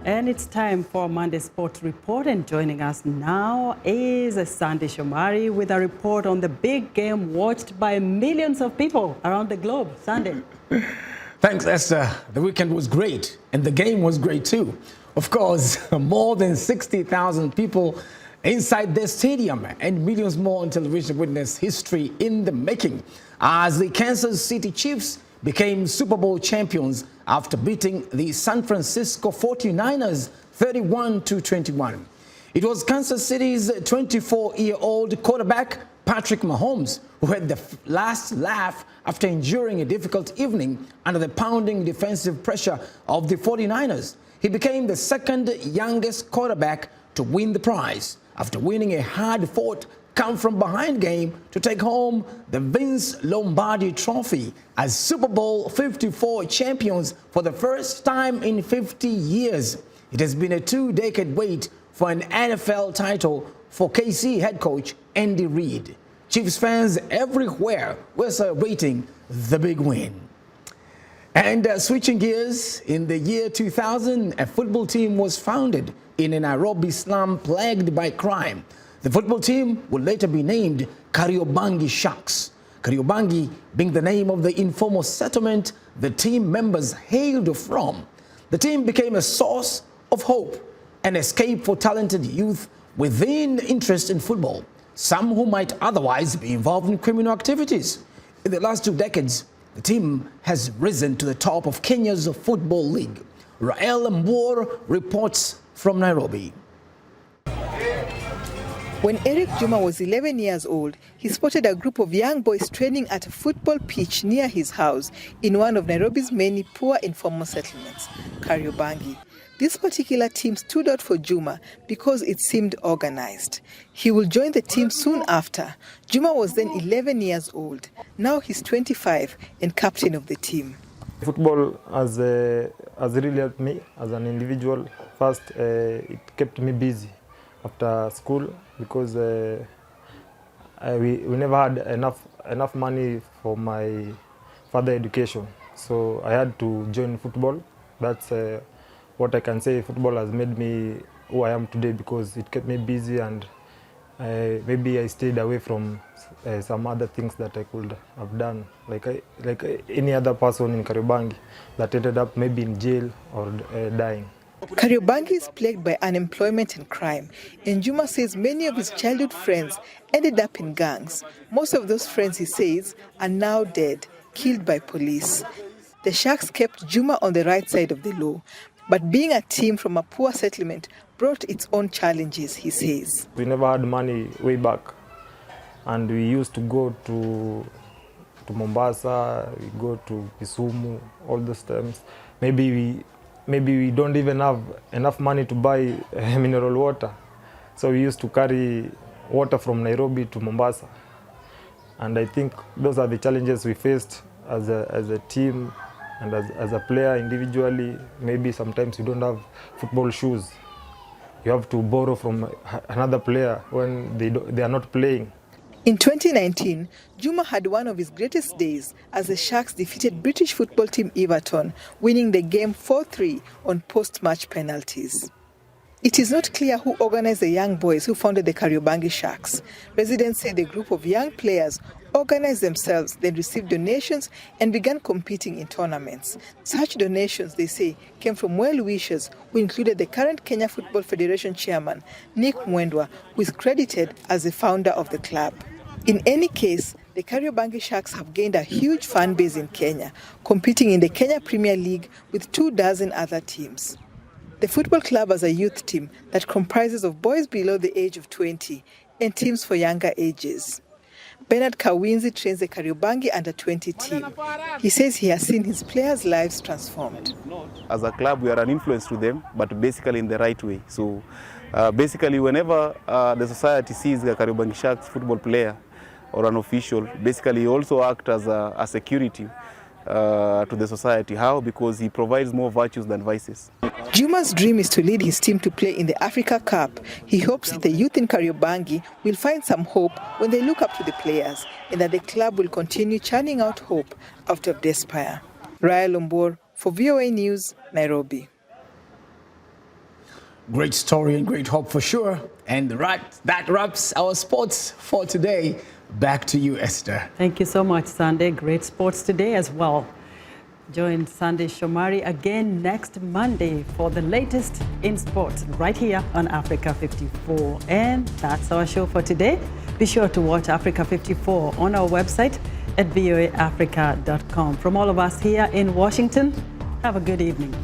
And it's time for Monday Sports Report, and joining us now is Sandy Shomari with a report on the big game watched by millions of people around the globe. Sandy. Thanks, Esther. The weekend was great, and the game was great too. Of course, more than 60,000 people inside the stadium and millions more on television witnessed history in the making as the Kansas City Chiefs became Super Bowl champions after beating the San Francisco 49ers 31-21. It was Kansas City's 24-year-old quarterback, Patrick Mahomes, who had the last laugh after enduring a difficult evening under the pounding defensive pressure of the 49ers. He became the second youngest quarterback to win the prize after winning a hard-fought come-from-behind game to take home the Vince Lombardi Trophy as Super Bowl 54 champions for the first time in 50 years. It has been a two-decade wait for an NFL title for KC head coach Andy Reid. Chiefs fans everywhere were celebrating the big win. And switching gears, in the year 2000, a football team was founded in a Nairobi slum plagued by crime. The football team would later be named Kariobangi Sharks. Kariobangi being the name of the informal settlement the team members hailed from. The team became a source of hope, an escape for talented youth within interest in football, some who might otherwise be involved in criminal activities. In the last 2 decades, the team has risen to the top of Kenya's football league. Rael Ombuor reports from Nairobi. When Eric Juma was 11 years old, he spotted a group of young boys training at a football pitch near his house in one of Nairobi's many poor informal settlements, Kariobangi. This particular team stood out for Juma because it seemed organized. He will join the team soon after. Juma was then 11 years old. Now he's 25 and captain of the team. Football has really helped me as an individual. First, it kept me busy after school because we never had enough money for my further education. So I had to join football. That's what I can say. Football has made me who I am today because it kept me busy, and maybe I stayed away from some other things that I could have done, like any other person in Kariobangi that ended up maybe in jail or dying. Kariobangi is plagued by unemployment and crime, and Juma says many of his childhood friends ended up in gangs. Most of those friends, he says, are now dead, killed by police. The Sharks kept Juma on the right side of the law, but being a team from a poor settlement brought its own challenges, he says. We never had money way back, and we used to go to Mombasa, we go to Kisumu, all those times. Maybe we don't even have enough money to buy mineral water. So we used to carry water from Nairobi to Mombasa. And I think those are the challenges we faced as a team and as a player individually. Maybe sometimes you don't have football shoes. You have to borrow from another player when they are not playing. In 2019, Juma had one of his greatest days as the Sharks defeated British football team Everton, winning the game 4-3 on post-match penalties. It is not clear who organized the young boys who founded the Kariobangi Sharks. Residents say the group of young players organized themselves, then received donations and began competing in tournaments. Such donations, they say, came from well-wishers who included the current Kenya Football Federation chairman, Nick Mwendwa, who is credited as the founder of the club. In any case, the Kariobangi Sharks have gained a huge fan base in Kenya, competing in the Kenya Premier League with 24 other teams. The football club has a youth team that comprises of boys below the age of 20 and teams for younger ages. Bernard Kawinzi trains the Kariobangi under-20 team. He says he has seen his players' lives transformed. As a club, we are an influence to them, but basically in the right way. So basically whenever the society sees a Kariobangi Sharks football player or an official, basically he also acts as a security to the society. How? Because he provides more virtues than vices. Juma's dream is to lead his team to play in the Africa Cup. He hopes that the youth in Kariobangi will find some hope when they look up to the players, and that the club will continue churning out hope out of despair. Rael Ombuor for VOA News, Nairobi. Great story and great hope for sure. And that wraps our sports for today. Back to you, Esther. Thank you so much, Sunday. Great sports today as well. Join Sunday Shomari again next Monday for the latest in sports right here on Africa 54. And that's our show for today. Be sure to watch Africa 54 on our website at voaafrica.com. From all of us here in Washington, have a good evening.